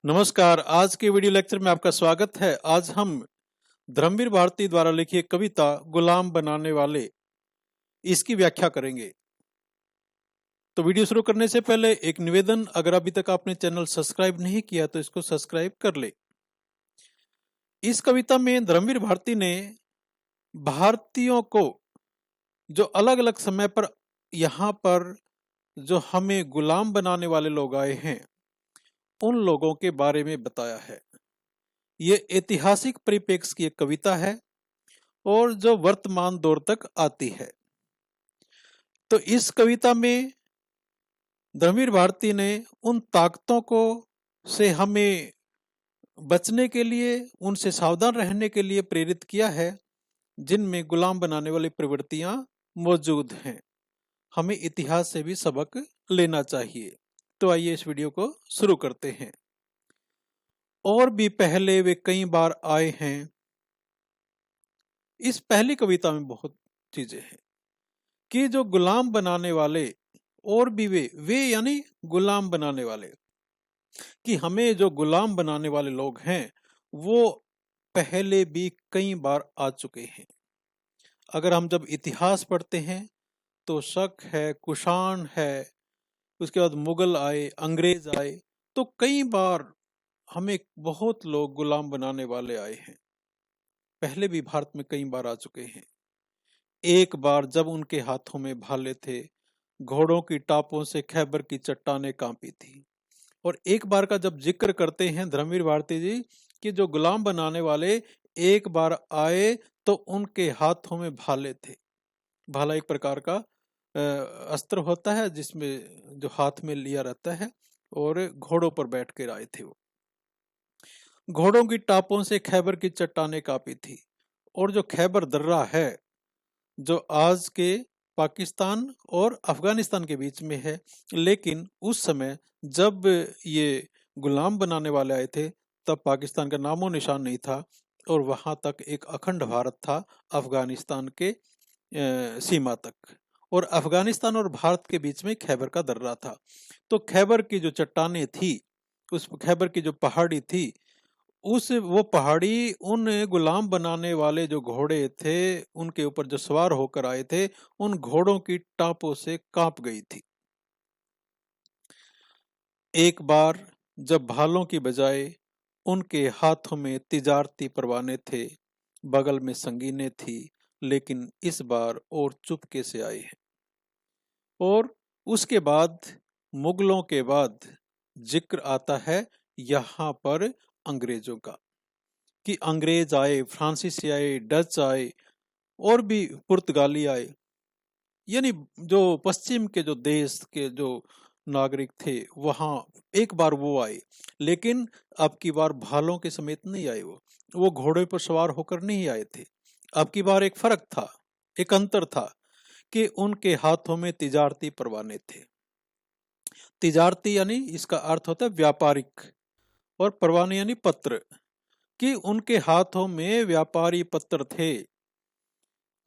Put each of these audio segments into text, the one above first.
नमस्कार। आज के वीडियो लेक्चर में आपका स्वागत है। आज हम धर्मवीर भारती द्वारा लिखी कविता गुलाम बनाने वाले इसकी व्याख्या करेंगे। तो वीडियो शुरू करने से पहले एक निवेदन, अगर अभी तक आपने चैनल सब्सक्राइब नहीं किया तो इसको सब्सक्राइब कर ले। इस कविता में धर्मवीर भारती ने भारतीयों को जो अलग अलग समय पर यहाँ पर जो हमें गुलाम बनाने वाले लोग आए हैं उन लोगों के बारे में बताया है। ये ऐतिहासिक परिप्रेक्ष्य की एक कविता है और जो वर्तमान दौर तक आती है। तो इस कविता में धर्मवीर भारती ने उन ताकतों को से हमें बचने के लिए, उनसे सावधान रहने के लिए प्रेरित किया है जिनमें गुलाम बनाने वाली प्रवृत्तियां मौजूद हैं। हमें इतिहास से भी सबक लेना चाहिए। तो आइए इस वीडियो को शुरू करते हैं। और भी पहले वे कई बार आए हैं। इस पहली कविता में बहुत चीजें हैं कि जो गुलाम बनाने वाले, और भी वे यानी गुलाम बनाने वाले, कि हमें जो गुलाम बनाने वाले लोग हैं वो पहले भी कई बार आ चुके हैं। अगर हम जब इतिहास पढ़ते हैं तो शक है, कुषाण है, उसके बाद मुगल आए, अंग्रेज आए, तो कई बार हमें बहुत लोग गुलाम बनाने वाले आए हैं। पहले भी भारत में कई बार आ चुके हैं। एक बार जब उनके हाथों में भाले थे, घोड़ों की टापों से खैबर की चट्टानें कांपी थी। और एक बार का जब जिक्र करते हैं धर्मवीर भारती जी कि जो गुलाम बनाने वाले एक बार आए तो उनके हाथों में भाले थे। भाला एक प्रकार का अस्त्र होता है जिसमें जो हाथ में लिया रहता है, और घोड़ों पर बैठ कर आए थे। वो घोड़ों की टापों से खैबर की चट्टानें कांपी थी। और जो खैबर दर्रा है जो आज के पाकिस्तान और अफगानिस्तान के बीच में है, लेकिन उस समय जब ये गुलाम बनाने वाले आए थे तब पाकिस्तान का नामो निशान नहीं था और वहां तक एक अखंड भारत था, अफगानिस्तान के सीमा तक। और अफगानिस्तान और भारत के बीच में खैबर का दर्रा था। तो खैबर की जो चट्टानें थी, उस खैबर की जो पहाड़ी थी, वो पहाड़ी उन गुलाम बनाने वाले जो घोड़े थे उनके ऊपर जो सवार होकर आए थे उन घोड़ों की टापों से कांप गई थी। एक बार जब भालों की बजाय उनके हाथों में तिजारती परवाने थे, बगल में संगीनें थी, लेकिन इस बार और चुपके से आए हैं। और उसके बाद मुगलों के बाद जिक्र आता है यहाँ पर अंग्रेजों का, कि अंग्रेज आए, फ्रांसीसी आए, डच आए और भी पुर्तगाली आए, यानी जो पश्चिम के जो देश के जो नागरिक थे वहां एक बार वो आए। लेकिन अब की बार भालों के समेत नहीं आए। वो घोड़े पर सवार होकर नहीं आए थे। अब की बार एक फर्क था, एक अंतर था कि उनके हाथों में तिजारती परवाने थे। तिजारती यानी इसका अर्थ होता है व्यापारिक, और परवाने यानी पत्र, कि उनके हाथों में व्यापारी पत्र थे।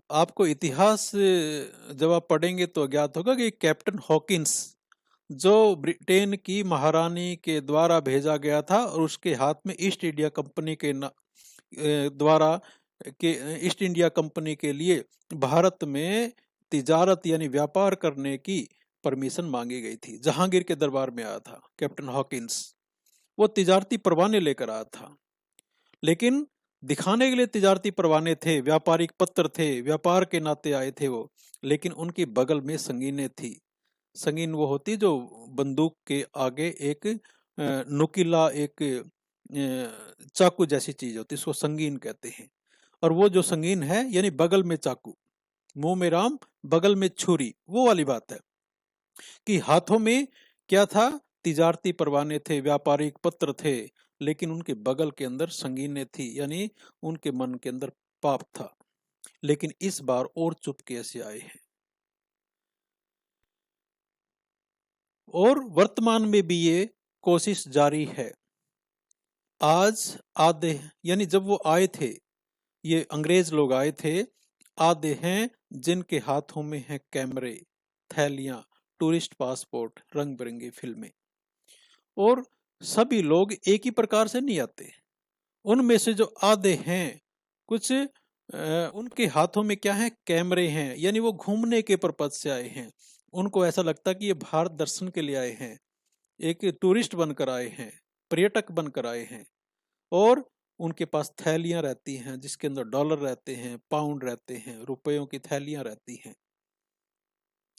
आपको इतिहास जब आप पढ़ेंगे तो ज्ञात होगा कि कैप्टन हॉकिंस जो ब्रिटेन की महारानी के द्वारा भेजा गया था और उसके हाथ में ईस्ट इंडिया कंपनी के द्वारा के ईस्ट इंडिया कंपनी के लिए भारत में तिजारत यानी व्यापार करने की परमिशन मांगी गई थी। जहांगीर के दरबार में आया था कैप्टन हॉकिंस। वो तिजारती परवाने लेकर आया था, लेकिन दिखाने के लिए तिजारती परवाने थे, व्यापारिक पत्र थे, व्यापार के नाते आए थे वो। लेकिन उनकी बगल में संगीनें थी। संगीन वो होती जो बंदूक के आगे एक नुकीला एक चाकू जैसी चीज होती, इसको संगीन कहते हैं। और वो जो संगीन है यानी बगल में चाकू, मुंह में राम बगल में छुरी, वो वाली बात है कि हाथों में क्या था, तिजारती परवाने थे, व्यापारिक पत्र थे, लेकिन उनके बगल के अंदर संगीनें थी, यानी उनके मन के अंदर पाप था। लेकिन इस बार और चुपके से आए हैं। और वर्तमान में भी ये कोशिश जारी है। आज आधे, यानी जब वो आए थे, ये अंग्रेज लोग आए थे, आधे हैं जिनके हाथों में है कैमरे, थैलियां, टूरिस्ट पासपोर्ट, रंग बिरंगी फिल्में। और सभी लोग एक ही प्रकार से नहीं आते। उनमें से जो आधे हैं, कुछ उनके हाथों में क्या है, कैमरे हैं, यानी वो घूमने के पर्पज से आए हैं। उनको ऐसा लगता है कि ये भारत दर्शन के लिए आए हैं, एक टूरिस्ट बनकर आए हैं, पर्यटक बनकर आए हैं। और उनके पास थैलियां रहती हैं जिसके अंदर डॉलर रहते हैं, पाउंड रहते हैं, रुपयों की थैलियां रहती हैं।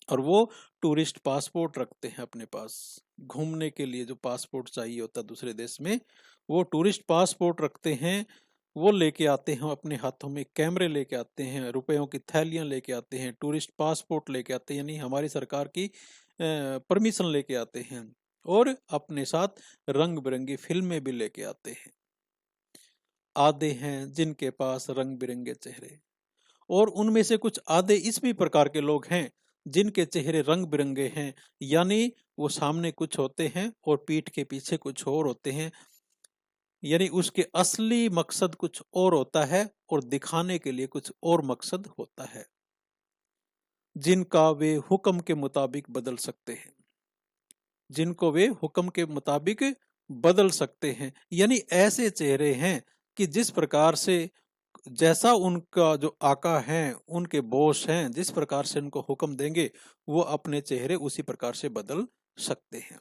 और वो टूरिस्ट पासपोर्ट रखते हैं अपने पास, घूमने के लिए जो पासपोर्ट चाहिए होता है दूसरे देश में, वो टूरिस्ट पासपोर्ट रखते हैं। वो लेके आते हैं अपने हाथों में, कैमरे लेके आते हैं, रुपयों की थैलियां लेके आते हैं, टूरिस्ट पासपोर्ट लेके आते हैं, यानी हमारी सरकार की परमिशन लेके आते हैं। और अपने साथ रंग बिरंगी फिल्में भी लेके आते हैं। आधे हैं जिनके पास रंग बिरंगे चेहरे, और उनमें से कुछ आधे इस भी प्रकार के लोग हैं जिनके चेहरे रंग बिरंगे हैं, यानी वो सामने कुछ होते हैं और पीठ के पीछे कुछ और होते हैं, यानी उसके असली मकसद कुछ और होता है और दिखाने के लिए कुछ और मकसद होता है, जिनका वे हुक्म के मुताबिक बदल सकते हैं, जिनको वे हुक्म के मुताबिक बदल सकते हैं। यानी ऐसे चेहरे हैं कि जिस प्रकार से, जैसा उनका जो आका हैं, उनके बॉस हैं, जिस प्रकार से उनको हुक्म देंगे वो अपने चेहरे उसी प्रकार से बदल सकते हैं।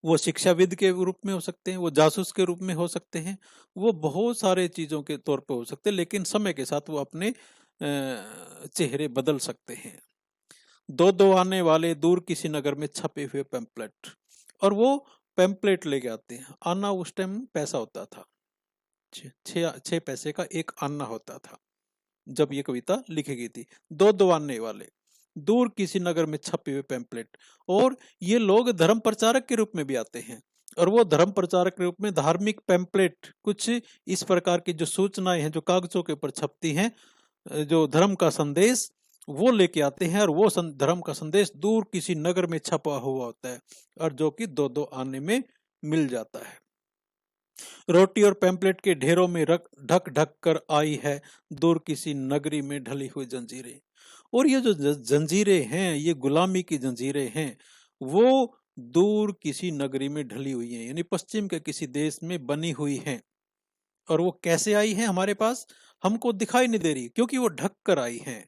वो शिक्षाविद के रूप में हो सकते हैं, वो जासूस के रूप में हो सकते हैं, वो बहुत सारे चीजों के तौर पे हो सकते हैं, लेकिन समय के साथ वो अपने चेहरे बदल सकते हैं। दो दो आने वाले दूर किसी नगर में छपे हुए पैम्पलेट, और वो पैम्पलेट लेके आते हैं। आना उस टाइम पैसा होता था, छह पैसे का एक आना होता था जब ये कविता लिखी गई थी। दो दो आने वाले दूर किसी नगर में छपे हुए पैम्पलेट, और ये लोग धर्म प्रचारक के रूप में भी आते हैं, और वो धर्म प्रचारक के रूप में धार्मिक पैम्पलेट, कुछ इस प्रकार की जो सूचनाएं हैं जो कागजों के ऊपर छपती हैं, जो धर्म का संदेश, वो लेके आते हैं। और वो धर्म का संदेश दूर किसी नगर में छपा हुआ होता है, और जो कि दो दो आने में मिल जाता है। रोटी और पैम्पलेट के ढेरों में रख ढक ढक कर आई है दूर किसी नगरी में ढली हुई जंजीरें। और ये जो जंजीरें हैं, ये गुलामी की जंजीरें हैं, वो दूर किसी नगरी में ढली हुई हैं, यानी पश्चिम के किसी देश में बनी हुई हैं। और वो कैसे आई हैं हमारे पास, हमको दिखाई नहीं दे रही, क्योंकि वो ढक कर आई हैं।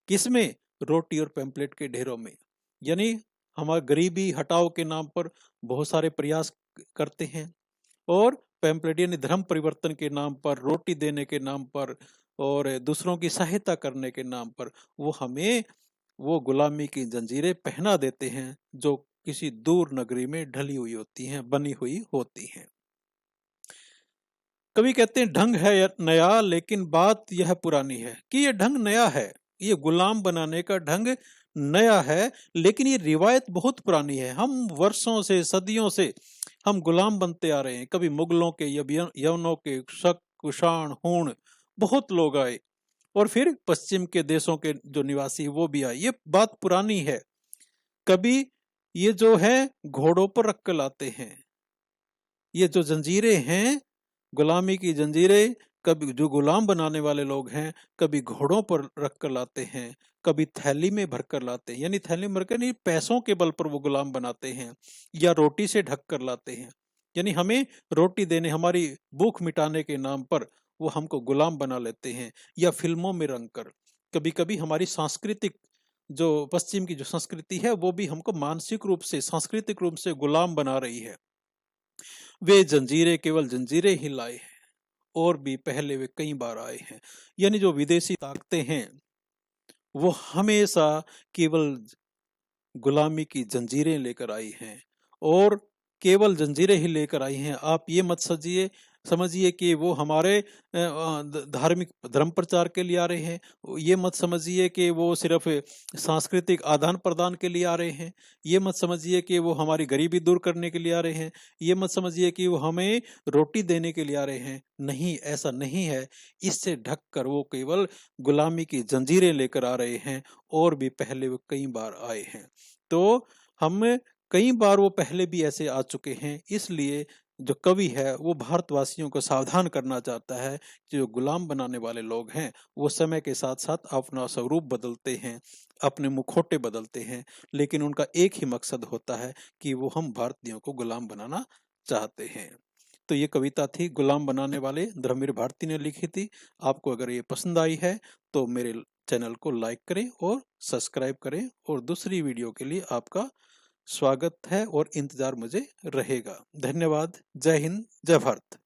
किसमें? रोटी और पैम्पलेट के ढेरों में। यानी हमारा गरीबी हटाओ के नाम पर बहुत सारे प्रयास करते हैं, और पैम्पलेट यानी धर्म परिवर्तन के नाम पर, रोटी देने के नाम पर, और दूसरों की सहायता करने के नाम पर वो हमें वो गुलामी की जंजीरें पहना देते हैं, जो किसी दूर नगरी में ढली हुई होती हैं, बनी हुई होती हैं। कवि कहते हैं ढंग है नया लेकिन बात यह पुरानी है, कि ये ढंग नया है, ये गुलाम बनाने का ढंग नया है, लेकिन ये रिवायत बहुत पुरानी है। हम वर्षों से, सदियों से हम गुलाम बनते आ रहे हैं। कभी मुगलों के, यवनों के, शक, कुषाण, हूण, बहुत लोग आए, और फिर पश्चिम के देशों के जो निवासी वो भी आए। ये बात पुरानी है। कभी ये जो है घोड़ों पर रख कर लाते हैं, ये जो जंजीरें हैं, गुलामी की जंजीरें, कभी जो गुलाम बनाने वाले लोग हैं, कभी घोड़ों पर रख कर लाते हैं, कभी थैली में भर कर लाते हैं, यानी थैली में भरकर नहीं, पैसों के बल पर वो गुलाम बनाते हैं, या रोटी से ढक कर लाते हैं, यानी हमें रोटी देने, हमारी भूख मिटाने के नाम पर वो हमको गुलाम बना लेते हैं, या फिल्मों में रंग कर। कभी कभी हमारी सांस्कृतिक, जो पश्चिम की जो संस्कृति है, वो भी हमको मानसिक रूप से, सांस्कृतिक रूप से गुलाम बना रही है। वे जंजीरें केवल जंजीरें ही लाए हैं, और भी पहले वे कई बार आए हैं। यानी जो विदेशी ताकतें हैं वो हमेशा केवल गुलामी की जंजीरें लेकर आई हैं, और केवल जंजीरें ही लेकर आई हैं। आप ये मत समझिए कि वो हमारे धार्मिक धर्म प्रचार के लिए आ रहे हैं। ये मत समझिए कि वो सिर्फ सांस्कृतिक आदान प्रदान के लिए आ रहे हैं। ये मत समझिए कि वो हमारी गरीबी दूर करने के लिए आ रहे हैं। ये मत समझिए कि वो हमें रोटी देने के लिए आ रहे हैं। नहीं, ऐसा नहीं है। इससे ढककर वो केवल गुलामी की जंजीरें लेकर आ रहे हैं, और भी पहले वो कई बार आए हैं। तो हम कई बार वो पहले भी ऐसे आ चुके हैं। इसलिए जो कवि है वो भारतवासियों को सावधान करना चाहता है कि जो गुलाम बनाने वाले लोग हैं वो समय के साथ साथ अपना स्वरूप बदलते हैं, अपने मुखौटे बदलते हैं, लेकिन उनका एक ही मकसद होता है कि वो हम भारतीयों को गुलाम बनाना चाहते हैं। तो ये कविता थी गुलाम बनाने वाले, धर्मवीर भारती ने लिखी थी। आपको अगर ये पसंद आई है तो मेरे चैनल को लाइक करें और सब्सक्राइब करें, और दूसरी वीडियो के लिए आपका स्वागत है और इंतजार मुझे रहेगा। धन्यवाद। जय हिंद, जय भारत।